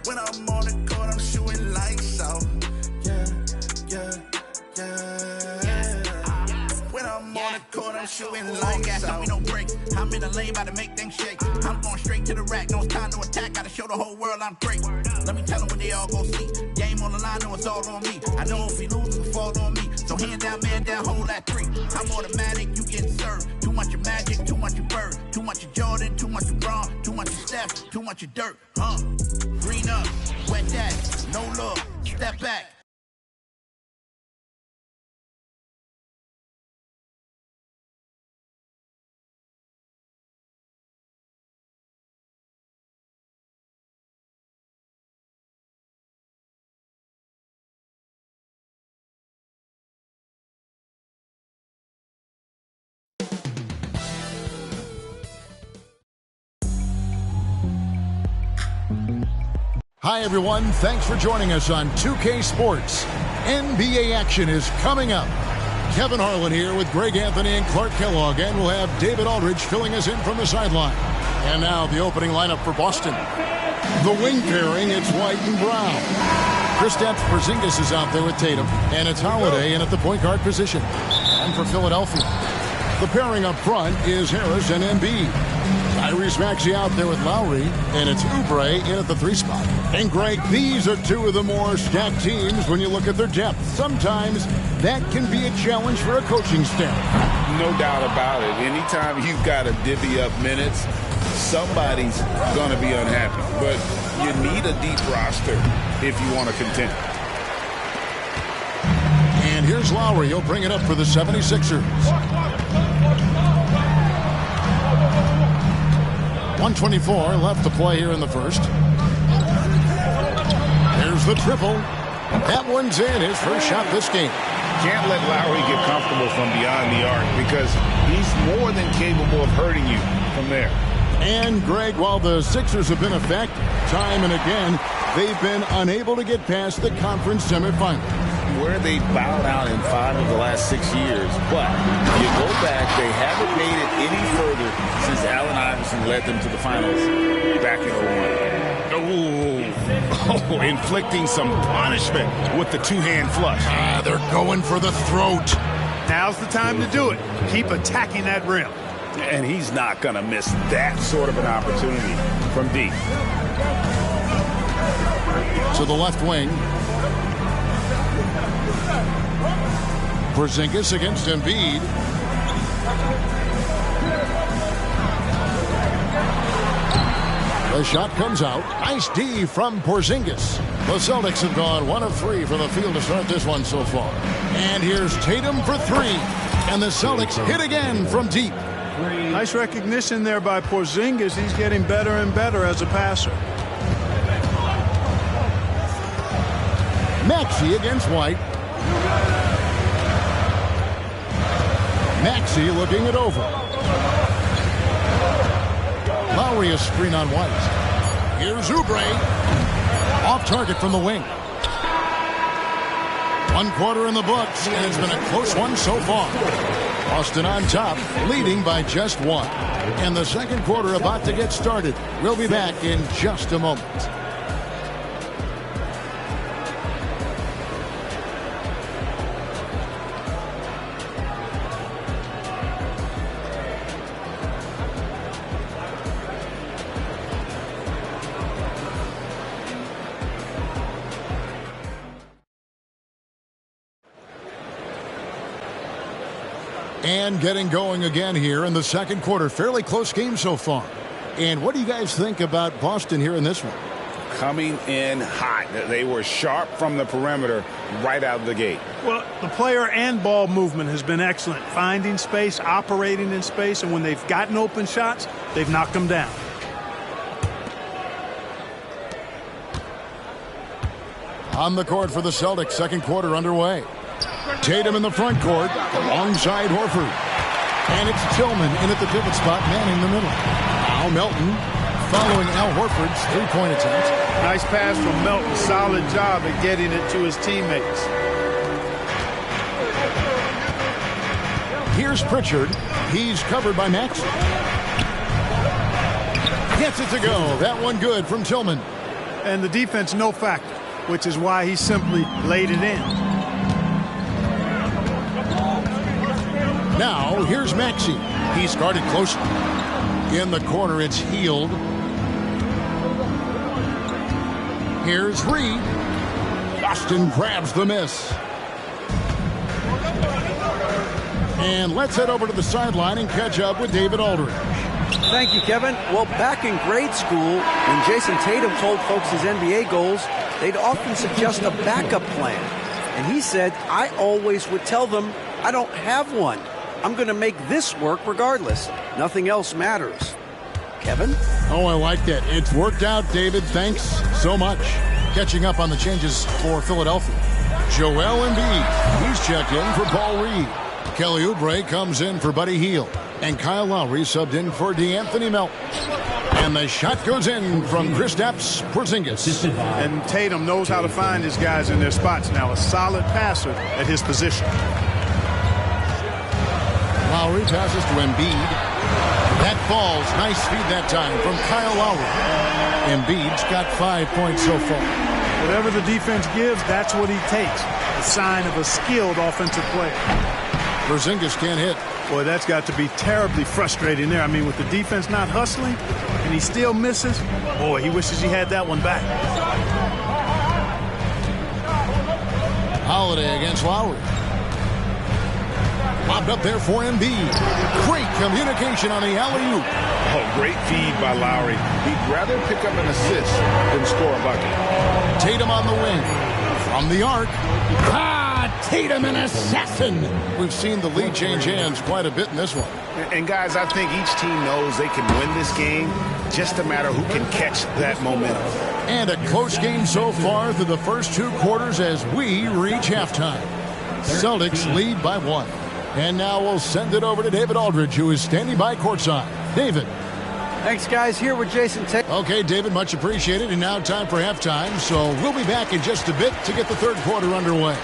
When I'm on the court, I'm shooting lights out. Yeah. When I'm on the court, I'm shooting lights out. No break. I'm in the lane, about to make things shake. I'm going straight to the rack, no time to attack. Gotta show the whole world I'm great. Let me tell them when they all go see. Game on the line, know it's all on me. I know if we lose, it'll fall on me. So hand down, man down, hold that 3. I'm automatic, you getting served. Too much of Magic, too much of Bird. Too much of Jordan, too much of Braun. Too much of Steph, too much of dirt. Green up, wet that, no look, step back. Hi, everyone. Thanks for joining us on 2K Sports. NBA action is coming up. Kevin Harlan here with Greg Anthony and Clark Kellogg, and we'll have David Aldridge filling us in from the sideline. And now the opening lineup for Boston. The wing pairing, it's White and Brown. Kristaps Porzingis is out there with Tatum, and it's Holiday in at the point guard position. And for Philadelphia, the pairing up front is Harris and Embiid. Tyrese Maxey out there with Lowry, and it's Oubre in at the 3 spot. And Greg, these are two of the more stacked teams when you look at their depth. Sometimes that can be a challenge for a coaching staff. No doubt about it. Anytime you've got to divvy up minutes, somebody's going to be unhappy. But you need a deep roster if you want to contend. And here's Lowry. He'll bring it up for the 76ers. 1:24 left to play here in the first. There's the triple. That one's in. His first shot this game. Can't let Lowry get comfortable from beyond the arc because he's more than capable of hurting you from there. And, Greg, while the Sixers have been effective time and again, they've been unable to get past the conference semifinals. Where they bowed out in 5 of the last 6 years. But you go back, they haven't made it any further since Allen Iverson led them to the finals back in 01. Oh, inflicting some punishment with the two-hand flush. They're going for the throat. Now's the time to do it. Keep attacking that rim. And he's not going to miss that sort of an opportunity from deep. To the left wing. Porzingis against Embiid. The shot comes out. Nice D from Porzingis. The Celtics have gone 1 of 3 from the field to start this one so far. And here's Tatum for 3. And the Celtics hit again from deep. Nice recognition there by Porzingis. He's getting better and better as a passer. Maxey against White. Maxey looking it over. Lowry a screen on White. Here's Oubre. Off target from the wing. 1 quarter in the books, and it's been a close one so far. Boston on top, leading by just 1. And the second quarter about to get started. We'll be back in just a moment. And getting going again here in the second quarter. Fairly close game so far. And what do you guys think about Boston here in this one? Coming in hot. They were sharp from the perimeter right out of the gate. Well, the player and ball movement has been excellent. Finding space, operating in space, and when they've gotten open shots, they've knocked them down. On the court for the Celtics, second quarter underway. Tatum in the front court alongside Horford. And it's Tillman in at the pivot spot, manning the middle. Now Melton following Al Horford's three-point attempt. Nice pass from Melton. Solid job at getting it to his teammates. Here's Pritchard. He's covered by Maxey. Gets it to go. That one good from Tillman. And the defense, no factor, which is why he simply laid it in. Now, here's Maxey. He's guarded closely. In the corner, it's Healed. Here's Reed. Boston grabs the miss. And let's head over to the sideline and catch up with David Aldridge. Thank you, Kevin. Well, back in grade school, when Jason Tatum told folks his NBA goals, they'd often suggest a backup plan. And he said, I always would tell them, I don't have one. I'm going to make this work regardless. Nothing else matters. Kevin? Oh, I like that. It's worked out, David. Thanks so much. Catching up on the changes for Philadelphia. Joel Embiid. He's checked in for Paul Reed. Kelly Oubre comes in for Buddy Hield. And Kyle Lowry subbed in for DeAnthony Melton. And the shot goes in from Kristaps Porzingis. And Tatum knows how to find his guys in their spots now. A solid passer at his position. Lowry passes to Embiid. That falls. Nice feed that time from Kyle Lowry. Embiid's got 5 points so far. Whatever the defense gives, that's what he takes. A sign of a skilled offensive player. Porzingis can't hit. Boy, that's got to be terribly frustrating there. I mean, with the defense not hustling and he still misses, boy, he wishes he had that one back. Holiday against Lowry. Lobbed up there for Embiid. Great communication on the alley-oop. Oh, great feed by Lowry. He'd rather pick up an assist than score a bucket. Tatum on the wing. From the arc. Tatum, an assassin. We've seen the lead change hands quite a bit in this one. And guys, I think each team knows they can win this game. Just a matter who can catch that momentum. And a close game so far through the first 2 quarters as we reach halftime. Celtics lead by 1. And now we'll send it over to David Aldridge, who is standing by courtside. David. Thanks, guys. Here with Jason Tatum. Okay, David, much appreciated. And now time for halftime. So we'll be back in just a bit to get the third quarter underway.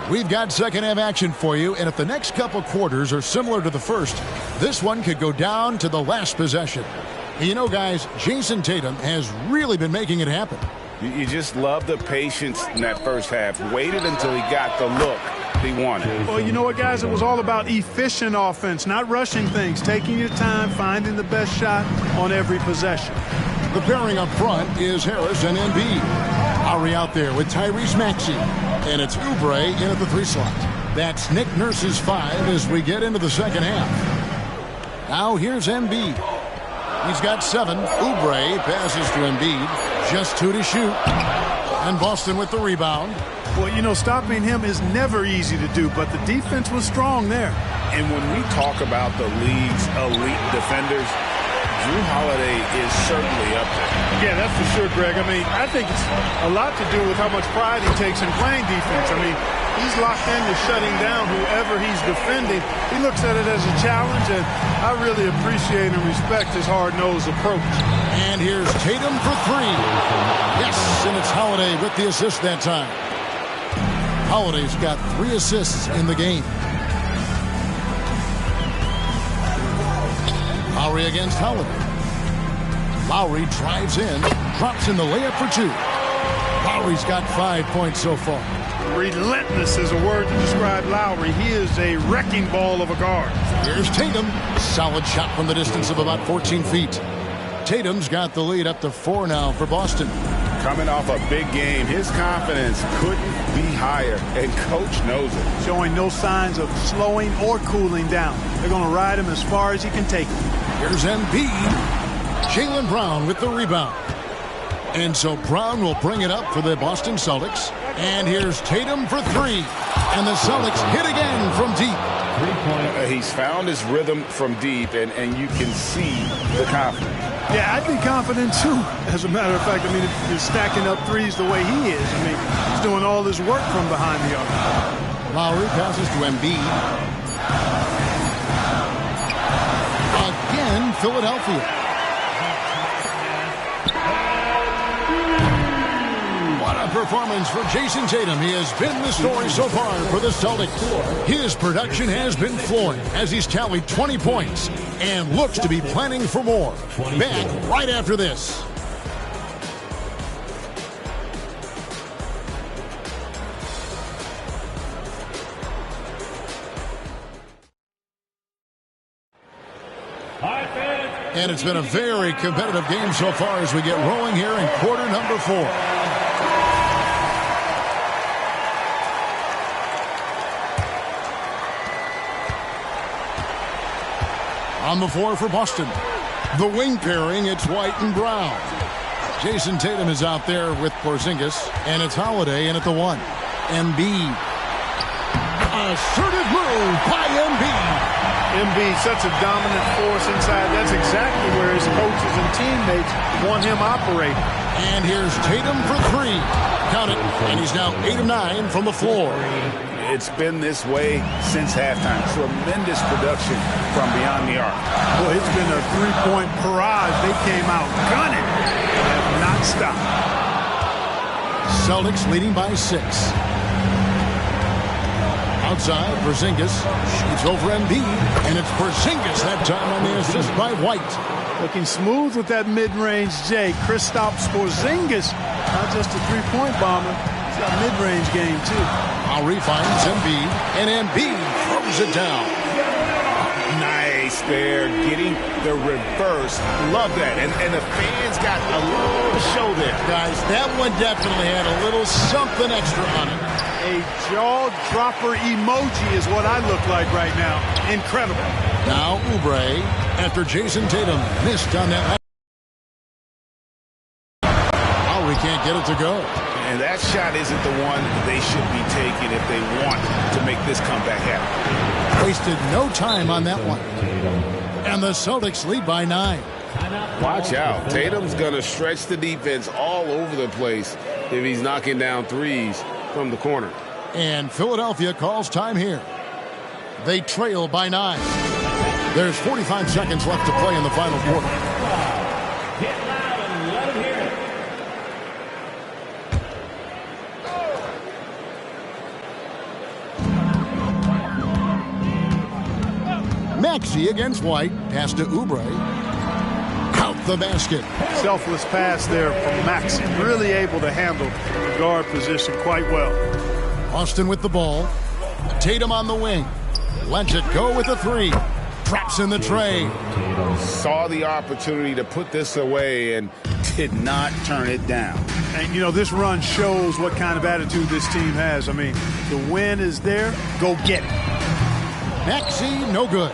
We've got second half action for you, and if the next couple quarters are similar to the first, this one could go down to the last possession. And you know, guys, Jason Tatum has really been making it happen. You just love the patience in that first half. Waited until he got the look he wanted. Well, you know what, guys? It was all about efficient offense, not rushing things, taking your time, finding the best shot on every possession. The pairing up front is Harris and Embiid. Lowry out there with Tyrese Maxey. And it's Oubre in at the 3 slot. That's Nick Nurse's 5 as we get into the second half. Now here's Embiid. He's got 7. Oubre passes to Embiid. Just 2 to shoot. And Boston with the rebound. Well, you know, stopping him is never easy to do, but the defense was strong there. And when we talk about the league's elite defenders, Drew Holiday is certainly up there. Yeah, that's for sure, Greg. I mean, I think it's a lot to do with how much pride he takes in playing defense. I mean, he's locked into shutting down whoever he's defending. He looks at it as a challenge, and I really appreciate and respect his hard-nosed approach. And here's Tatum for 3. Yes, and it's Holiday with the assist that time. Holiday's got 3 assists in the game. Lowry against Holiday. Lowry drives in, drops in the layup for 2. Lowry's got 5 points so far. Relentless is a word to describe Lowry. He is a wrecking ball of a guard. Here's Tatum. Solid shot from the distance of about 14 feet. Tatum's got the lead up to 4 now for Boston. Coming off a big game, his confidence couldn't be higher, and Coach knows it. Showing no signs of slowing or cooling down. They're going to ride him as far as he can take him. Here's Embiid. Jaylen Brown with the rebound. And so Brown will bring it up for the Boston Celtics. And here's Tatum for three. And the Celtics hit again from deep. He's found his rhythm from deep, and you can see the confidence. Yeah, I'd be confident too. As a matter of fact, I mean, if you're stacking up threes the way he is, I mean, he's doing all his work from behind the arc. Lowry passes to Embiid. Again, Philadelphia. What a performance for Jason Tatum. He has been the story so far for the Celtics. His production has been flowing as he's tallied 20 points and looks to be planning for more. Back right after this. And it's been a very competitive game so far as we get rolling here in quarter number 4. On the floor for Boston. The wing pairing, it's White and Brown. Jason Tatum is out there with Porzingis, and it's Holiday in at the 1. Embiid. Assertive move by Embiid. Embiid, such a dominant force inside. That's exactly where his coaches and teammates want him operating. And here's Tatum for three. Count it. And he's now 8 of 9 from the floor. It's been this way since halftime. Tremendous production from beyond the arc. Boy, it's been a three-point barrage. They came out gunning and have not stopped. Celtics leading by 6. Outside, Porzingis shoots over Embiid, and it's Porzingis that time on the assist by White. Looking smooth with that mid-range J. Kristaps Porzingis, not just a three-point bomber, he's got mid-range game too. Lowry finds Embiid, and Embiid throws it down. Nice there, getting the reverse. Love that, and the fans got a little show there. Guys, that one definitely had a little something extra on it. A jaw-dropper emoji is what I look like right now. Incredible. Now Oubre, after Jason Tatum missed on that. Lowry can't get it to go. And that shot isn't the one they should be taking if they want to make this comeback happen. Wasted no time on that one. And the Celtics lead by 9. Watch out. Tatum's going to stretch the defense all over the place if he's knocking down threes from the corner. And Philadelphia calls time here. They trail by 9. There's 45 seconds left to play in the final quarter. Get loud and let him hear it. Maxey against White. Pass to Oubre. Out the basket. Selfless pass there from Maxey. Really able to handle the guard position quite well. Austin with the ball. Tatum on the wing. Lets it go with the 3. Traps in the tray. Saw the opportunity to put this away and did not turn it down. And, you know, this run shows what kind of attitude this team has. I mean, the win is there. Go get it. Maxey, no good.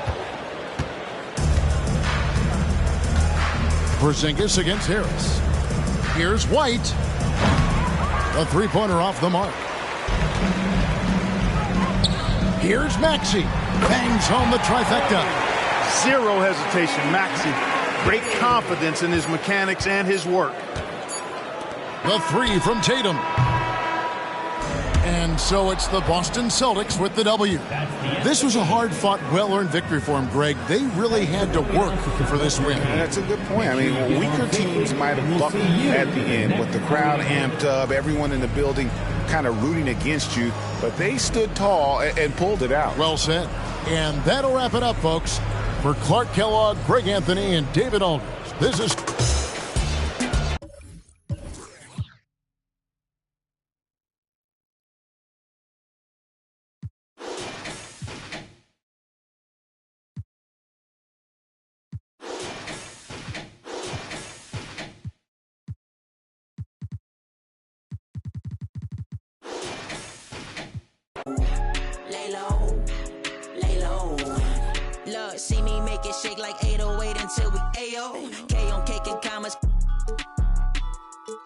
Porzingis against Harris. Here's White. The three-pointer off the mark. Here's Maxey. Bangs home the trifecta. Zero hesitation, Maxey. Great confidence in his mechanics and his work. The 3 from Tatum. And so it's the Boston Celtics with the W. This was a hard-fought, well-earned victory for them, Greg. They really had to work for this win. That's a good point. I mean, weaker teams might have bucked at the end with the crowd amped up, everyone in the building kind of rooting against you, but they stood tall and pulled it out. Well said. And that'll wrap it up, folks. For Clark Kellogg, Greg Anthony, and David Aldridge, this is... Look, see me make it shake like 808 until we AO. K on cake and commas.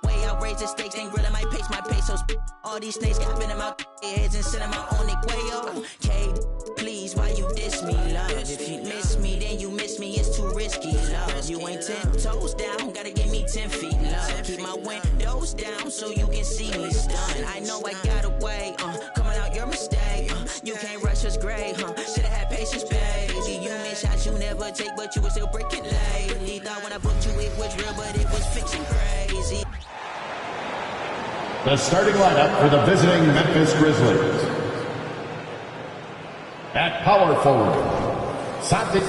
Way I raise the stakes, then grilling my pace, my pesos. All these snakes got been in my heads and send them out on their way, yo. K, please, why you diss me, love? If you miss me, then you miss me, it's too risky, love. You ain't 10 toes down, gotta give me 10 feet, love. Keep my windows down so you can see me stunned. I know I got away, coming out your mistake. You can't rush us great, should've had patience, baby. You miss shots you never take, but you were still breaking lately. Thought when I booked you it was real, but it was fiction crazy. The starting lineup for the visiting Memphis Grizzlies. At power forward, Santi. All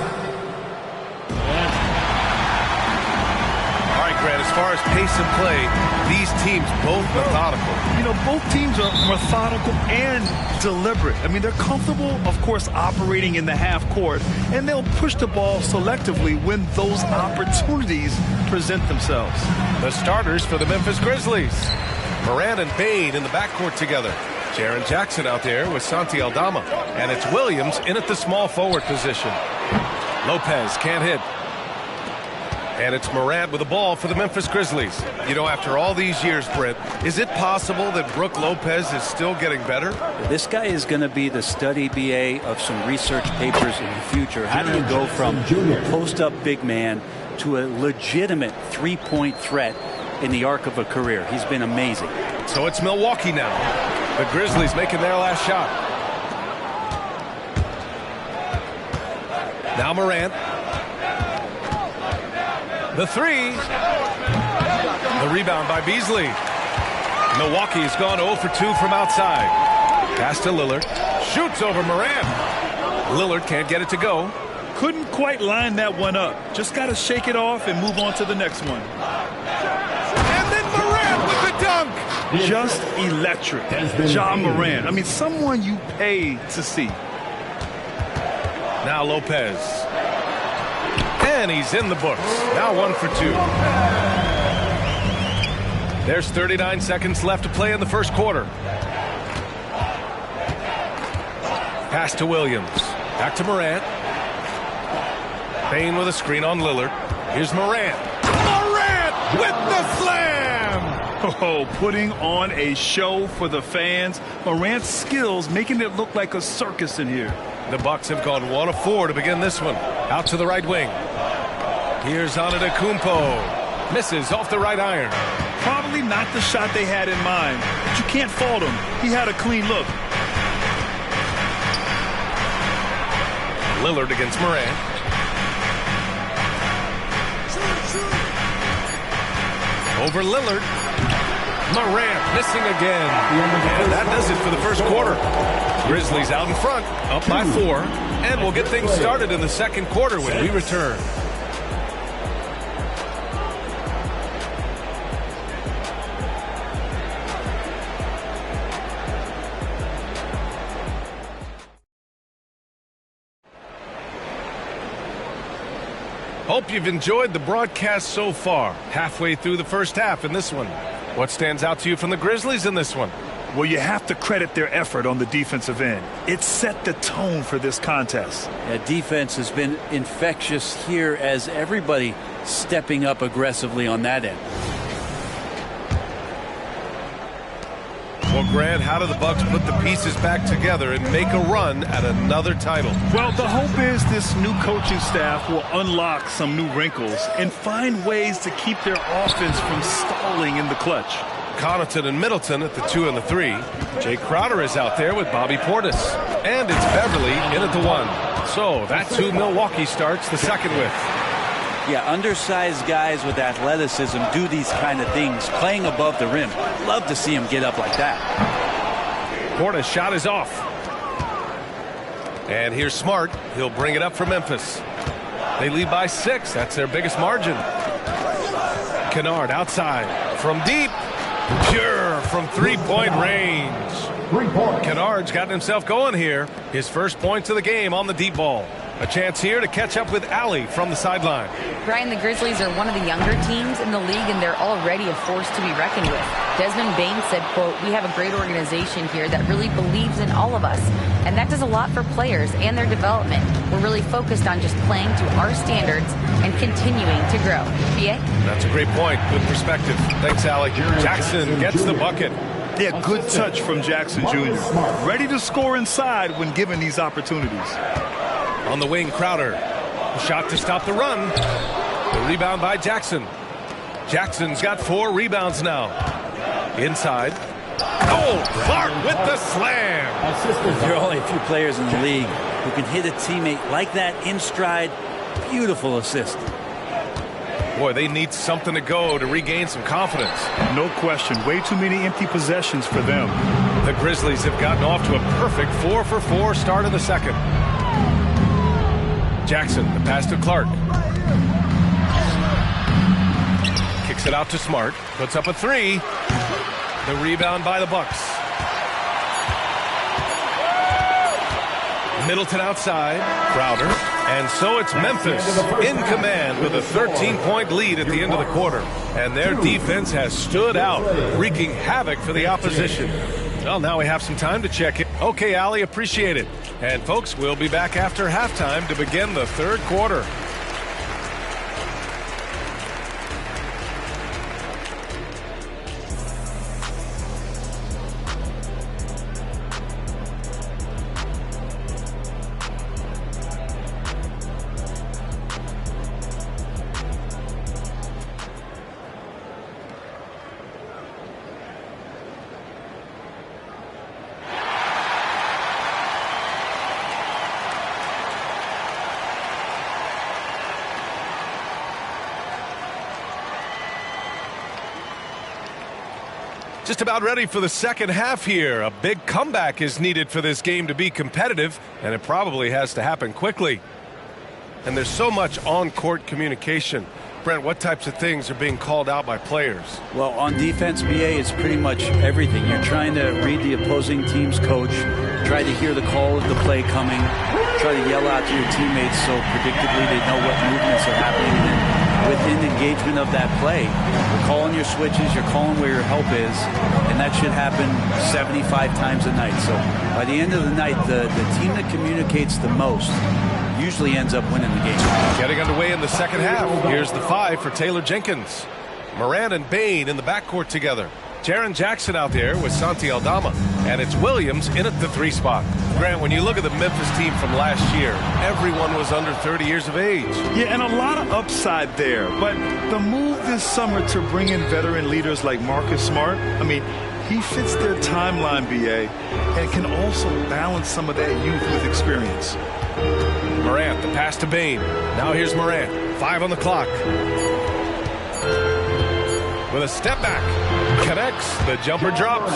right, Grant, as far as pace of play, these teams both methodical. You know, both teams are methodical and deliberate. I mean, they're comfortable, of course, operating in the half court, and they'll push the ball selectively when those opportunities present themselves. The starters for the Memphis Grizzlies. Morant and Bane in the backcourt together. Jaren Jackson out there with Santi Aldama. And it's Williams in at the small forward position. Lopez can't hit. And it's Morant with the ball for the Memphis Grizzlies. You know, after all these years, Brent, is it possible that Brook Lopez is still getting better? This guy is going to be the study BA of some research papers in the future. How do you go from a post-up big man to a legitimate three-point threat in the arc of a career? He's been amazing. So it's Milwaukee now. The Grizzlies making their last shot. Now Morant. The three. The rebound by Beasley. Milwaukee has gone 0 for 2 from outside. Pass to Lillard. Shoots over Morant. Lillard can't get it to go. Couldn't quite line that one up. Just got to shake it off and move on to the next one. And then Morant with the dunk. Just electric. Ja Morant. I mean, someone you pay to see. Now Lopez. And he's in the books. Now 1 for 2. There's 39 seconds left to play in the first quarter. Pass to Williams. Back to Morant. Bane with a screen on Lillard. Here's Morant. Morant with the slam! Oh, putting on a show for the fans. Morant's skills making it look like a circus in here. The Bucks have gone 1 of 4 to begin this one. Out to the right wing. Here's Antetokounmpo. Misses off the right iron. Probably not the shot they had in mind, but you can't fault him. He had a clean look. Lillard against Morant. Over Lillard. Morant missing again. And that does it for the first quarter. Grizzlies out in front, up by 4. And we'll get things started in the second quarter when we return. Hope you've enjoyed the broadcast so far. Halfway through the first half in this one. What stands out to you from the Grizzlies in this one? Well, you have to credit their effort on the defensive end. It set the tone for this contest. Yeah, defense has been infectious here as everybody stepping up aggressively on that end. Well, Grant, how do the Bucks put the pieces back together and make a run at another title? Well, the hope is this new coaching staff will unlock some new wrinkles and find ways to keep their offense from stalling in the clutch. Connaughton and Middleton at the 2 and the 3. Jay Crowder is out there with Bobby Portis. And it's Beverly in at the 1. So that's who Milwaukee starts the second with. Yeah, undersized guys with athleticism do these kind of things, playing above the rim. Love to see him get up like that. Portis' shot is off. And here's Smart. He'll bring it up for Memphis. They lead by 6. That's their biggest margin. Kennard outside. From deep. Pure from three-point range. Kennard's gotten himself going here. His first points of the game on the deep ball. A chance here to catch up with Allie from the sideline. Brian, the Grizzlies are one of the younger teams in the league, and they're already a force to be reckoned with. Desmond Bain said, quote, "We have a great organization here that really believes in all of us, and that does a lot for players and their development. We're really focused on just playing to our standards and continuing to grow." BA? That's a great point. Good perspective. Thanks, Allie. Jackson gets the bucket. Yeah, good touch from Jackson Jr. Ready to score inside when given these opportunities. On the wing, Crowder. A shot to stop the run. The rebound by Jackson. Jackson's got 4 rebounds now. Inside. Oh, Clark with the slam. There are only a few players in the league who can hit a teammate like that in stride. Beautiful assist. Boy, they need something to go to regain some confidence. No question. Way too many empty possessions for them. The Grizzlies have gotten off to a perfect 4-for-4 start in the second. Jackson, the pass to Clark. Kicks it out to Smart. Puts up a 3. The rebound by the Bucks. Middleton outside. Crowder. And so it's Memphis in command with a 13-point lead at the end of the quarter. And their defense has stood out, wreaking havoc for the opposition. Well, now we have some time to check it. Okay, Allie, appreciate it. And folks, we'll be back after halftime to begin the third quarter. Just about ready for the second half here. A big comeback is needed for this game to be competitive, and it probably has to happen quickly. And there's so much on-court communication. Brent, what types of things are being called out by players? Well, on defense, BA, it's pretty much everything. You're trying to read the opposing team's coach, try to hear the call of the play coming, try to yell out to your teammates so predictably they know what movements are happening. And within engagement of that play, you're calling your switches, you're calling where your help is, and that should happen 75 times a night. So by the end of the night, the team that communicates the most usually ends up winning the game. Getting underway in the second half. Here's the 5 for Taylor Jenkins. Moran and Bain in the backcourt together. Jaren Jackson out there with Santi Aldama. And it's Williams in at the 3 spot. Grant, when you look at the Memphis team from last year, everyone was under 30 years of age. Yeah, and a lot of upside there. But the move this summer to bring in veteran leaders like Marcus Smart, I mean, he fits their timeline, BA, and can also balance some of that youth with experience. Morant, the pass to Bain. Now here's Morant. 5 on the clock. With a step back. Connects. The jumper drops.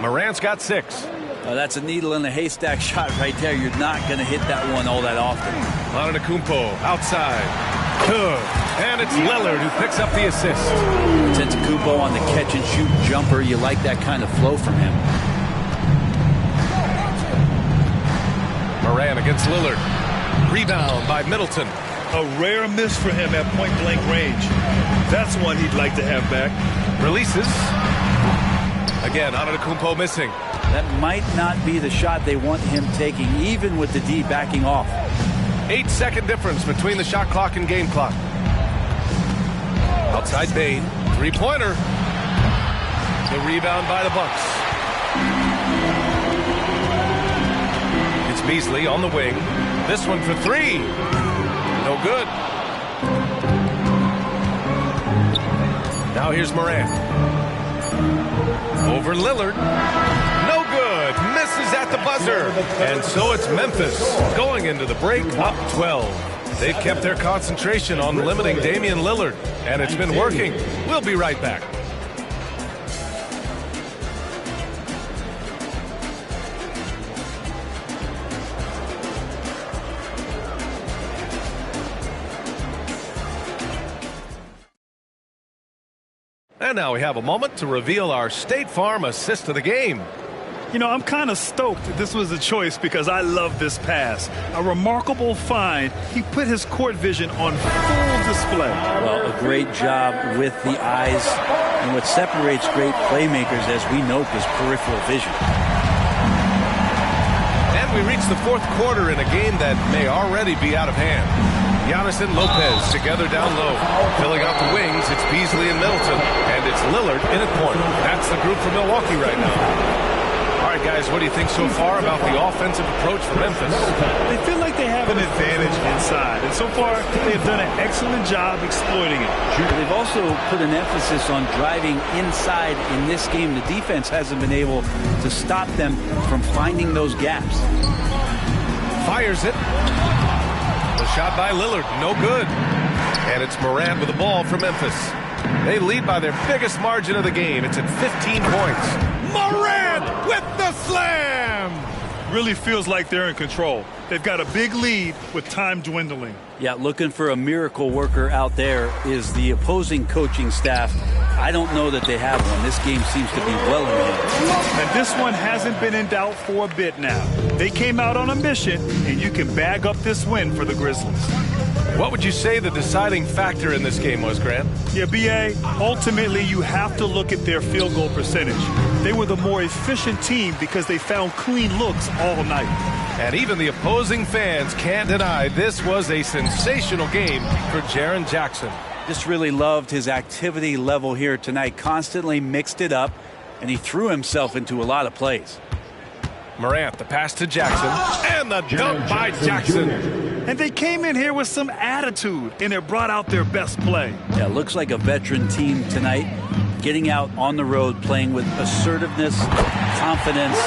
Morant's got 6. That's a needle in the haystack shot right there. You're not going to hit that one all that often. Antetokounmpo outside. Good. And it's Lillard who picks up the assist. Antetokounmpo on the catch-and-shoot jumper. You like that kind of flow from him. Moran against Lillard. Rebound by Middleton. A rare miss for him at point-blank range. That's one he'd like to have back. Releases. Again, Antetokounmpo missing. That might not be the shot they want him taking, even with the D backing off. 8-second difference between the shot clock and game clock. Outside Bain. 3-pointer. The rebound by the Bucks. It's Beasley on the wing. This one for 3. No good. Now here's Morant. Over Lillard. No good. Misses at the buzzer. And so it's Memphis going into the break up 12. They've kept their concentration on limiting Damian Lillard, and it's been working. We'll be right back. And now we have a moment to reveal our State Farm assist of the game. You know, I'm kind of stoked that this was a choice because I love this pass. A remarkable find. He put his court vision on full display. Well, a great job with the eyes. And what separates great playmakers, as we note, is peripheral vision. And we reach the fourth quarter in a game that may already be out of hand. Giannis and Lopez together down low. Filling out the wings, it's Beasley and Middleton. And it's Lillard in at point. That's the group for Milwaukee right now. All right, guys, what do you think so far about the offensive approach for Memphis? They feel like they have an advantage inside. And so far, they've done an excellent job exploiting it. They've also put an emphasis on driving inside in this game. The defense hasn't been able to stop them from finding those gaps. Fires it. The shot by Lillard, no good. And it's Morant with the ball for Memphis. They lead by their biggest margin of the game. It's at 15 points. Morant with the slam! Really feels like they're in control. They've got a big lead with time dwindling. Yeah, looking for a miracle worker out there is the opposing coaching staff. I don't know that they have one. This game seems to be well in hand. And this one hasn't been in doubt for a bit now. They came out on a mission, and you can bag up this win for the Grizzlies. What would you say the deciding factor in this game was, Grant? Yeah, B.A., ultimately you have to look at their field goal percentage. They were the more efficient team because they found clean looks all night. And even the opposing fans can't deny this was a sensational game for Jaren Jackson. Just really loved his activity level here tonight. Constantly mixed it up, and he threw himself into a lot of plays. Morant, the pass to Jackson, and the dunk by Jackson. And they came in here with some attitude, and it brought out their best play. Yeah, looks like a veteran team tonight, getting out on the road, playing with assertiveness, confidence,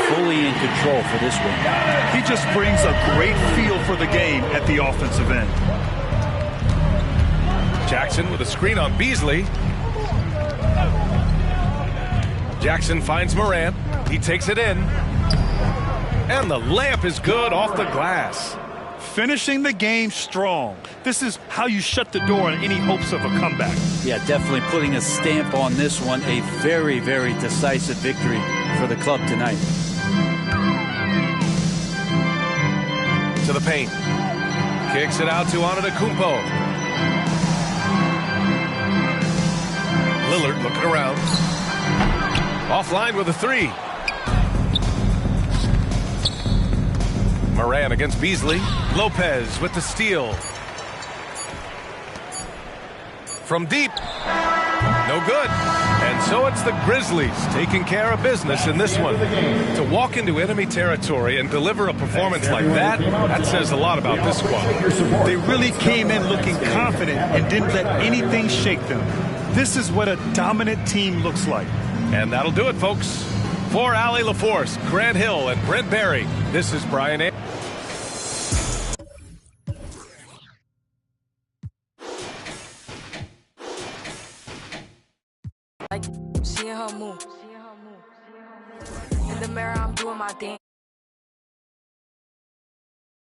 fully in control for this one. He just brings a great feel for the game at the offensive end. Jackson with a screen on Beasley. Jackson finds Morant. He takes it in. And the layup is good off the glass. Finishing the game strong. This is how you shut the door on any hopes of a comeback. Yeah, definitely putting a stamp on this one. A very, very decisive victory for the club tonight. To the paint. Kicks it out to Antetokounmpo. Lillard looking around. Offline with a three. Morant against Beasley. Lopez with the steal. From deep. No good. And so it's the Grizzlies taking care of business in this one. To walk into enemy territory and deliver a performance like that, that says a lot about this squad. They really came in looking confident and didn't let anything shake them. This is what a dominant team looks like. And that'll do it, folks. For Allie LaForce, Grant Hill, and Brent Barry, this is Brian A. Like seeing her move. In the mirror, I'm doing my thing.